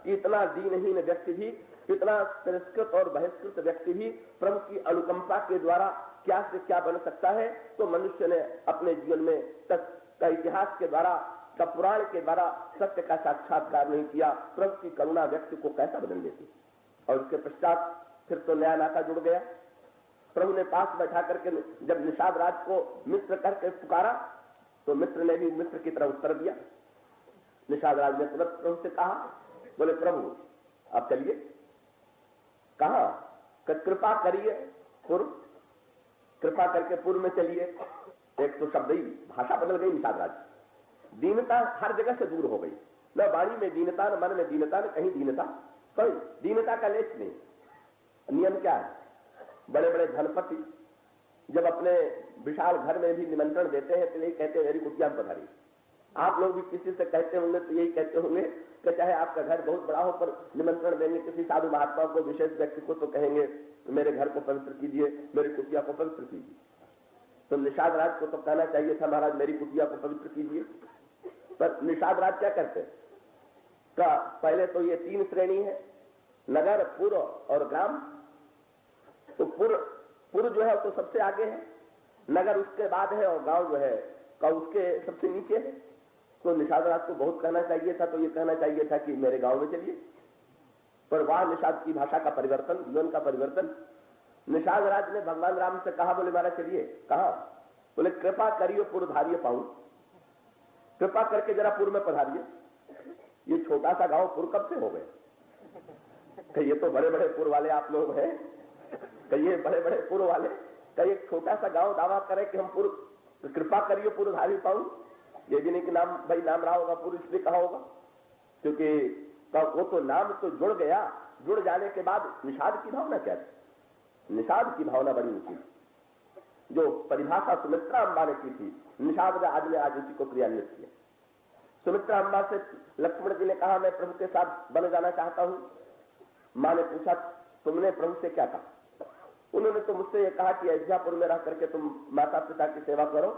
S1: इतना दीनहीन व्यक्ति भी, इतना तिरस्कृत और बहिष्कृत व्यक्ति भी प्रभु की अनुकंपा के द्वारा क्या से क्या बन सकता है, तो मनुष्य ने अपने जीवन में का इतिहास के द्वारा, का पुराण के द्वारा सत्य का साक्षात्कार नहीं किया। प्रभु की करुणा व्यक्ति को कैसा बदल देती। और उसके पश्चात फिर तो नया नाता जुड़ गया। प्रभु ने पास बैठा करके जब निषाद राज को मित्र करके पुकारा, तो मित्र ने भी मित्र की तरह उत्तर दिया। निषाद राज ने तुरंत प्रभु से कहा, बोले प्रभु आप चलिए। कहा? कृपा करिए पूर्व, कृपा करके पूर्व में चलिए। एक तो शब्द ही भाषा बदल गई निषाद राज। दीनता हर जगह से दूर हो गई, न वाणी में दीनता, न मन में दीनता, न कहीं दीनता, कोई दीनता का लेश नहीं। नियम क्या है? बड़े बड़े धनपति जब अपने विशाल घर में भी निमंत्रण देते हैं तो यही कहते हैं मेरी कुटिया में पधारिए। आप लोग भी किसी से कहते होंगे तो यही कहते होंगे कि चाहे आपका घर बहुत बड़ा हो, पर निमंत्रण देंगे किसी साधु महात्मा को, विशेष व्यक्ति को, तो कहेंगे मेरे घर को पवित्र कीजिए, मेरी कुटिया को पवित्र कीजिए। तो निषाद राज को तो कहना चाहिए था, महाराज मेरी कुटिया को पवित्र कीजिए। पर निषाद राज क्या करते? का पहले तो ये 3 श्रेणी है, नगर, पुर और ग्राम। तो पुर जो है तो सबसे आगे है, नगर उसके बाद है, और गांव जो है का उसके सबसे नीचे है। तो निषाद राज को बहुत कहना चाहिए था, तो ये कहना चाहिए था कि मेरे गांव में चलिए। पर वहां निषाद की भाषा का परिवर्तन, जीवन का परिवर्तन। निषाद राज ने भगवान राम से कहा, बोले महाराज चलिए। कहा? बोले कृपा करियो पुरधारिय पाऊं, कृपा करके जरा पुर में पधारिए। ये छोटा सा गांव पुर कब से हो गए? ये तो बड़े बड़े पुर वाले आप लोग हैं, ये बड़े बड़े पुर वाले का एक छोटा सा गांव दावा करे कि हम पुर, कृपा करिए पुरधारी पाऊं। ये भी नहीं कि नाम भाई नाम रहा होगा पुर इसलिए कहा होगा, क्योंकि वो तो नाम तो जुड़ गया। जुड़ जाने के बाद निषाद की भावना क्या थी? निषाद की भावना बड़ी ऊंची, जो परिभाषा सुमित्रा अम्बा ने की थी, निषाद ने आज उसी को क्रियान्वित किया। सुमित्रा अम्बा से लक्ष्मण जी ने कहा मैं प्रभु के साथ बन जाना चाहता हूं। मां ने पूछा तुमने प्रभु से क्या कहा? उन्होंने तो मुझसे यह कहा कि अयोध्यापुर में रह करके तुम माता पिता की सेवा करो,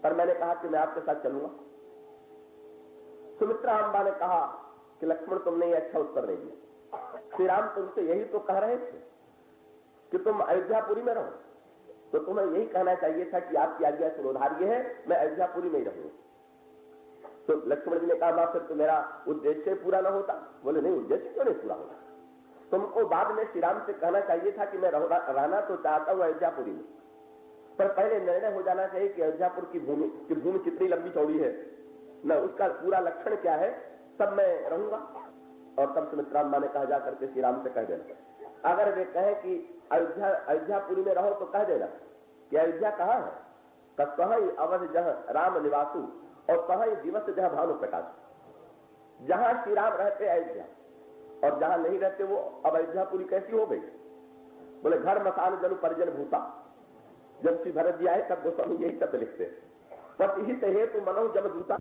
S1: पर मैंने कहा कि मैं आपके साथ चलूंगा। सुमित्रा अम्बा ने कहा कि लक्ष्मण तुमने ये अच्छा उत्तर नहीं दिया। श्री राम तुमसे यही तो कह रहे थे कि तुम अयोध्यापुरी में रहो, तो तुम्हें यही कहना चाहिए था कि आपकी आज्ञा सुनोधार्य है, मैं अयोध्यापुरी में ही रहूंगा। तो लक्ष्मण जी ने कहा मां फिर तो मेरा उद्देश्य पूरा ना होता। बोले नहीं, उद्देश्य क्यों नहीं पूरा होता, तुमको बाद में श्री राम से कहना चाहिए था कि मैं रहना तो चाहता हूं अयोध्यापुरी में, पर पहले निर्णय हो जाना चाहिए कि अयोध्यापुर की भूमि कितनी लंबी चौड़ी है, न उसका पूरा लक्षण क्या है, तब मैं रहूंगा। और तब सुमित्राम्बा ने कहा जाकर के श्री राम से कह देना, अगर वे कहें कि अयोध्यापुरी में रहो तो कह देना कि अयोध्या कहाँ है, कहीं अवध जह राम निवासु, और कहीं दिवस जह भानु प्रकाश। जहां श्री राम रहते अयोध्या और जहां नहीं रहते वो अब अयोध्यापुरी कैसी हो गई। बोले घर मसान जनु परिजन भूता, जब श्री भरत जी आए तब गोस्वामी यही शब्द लिखते, पति हित हेतु मनो जब दूता।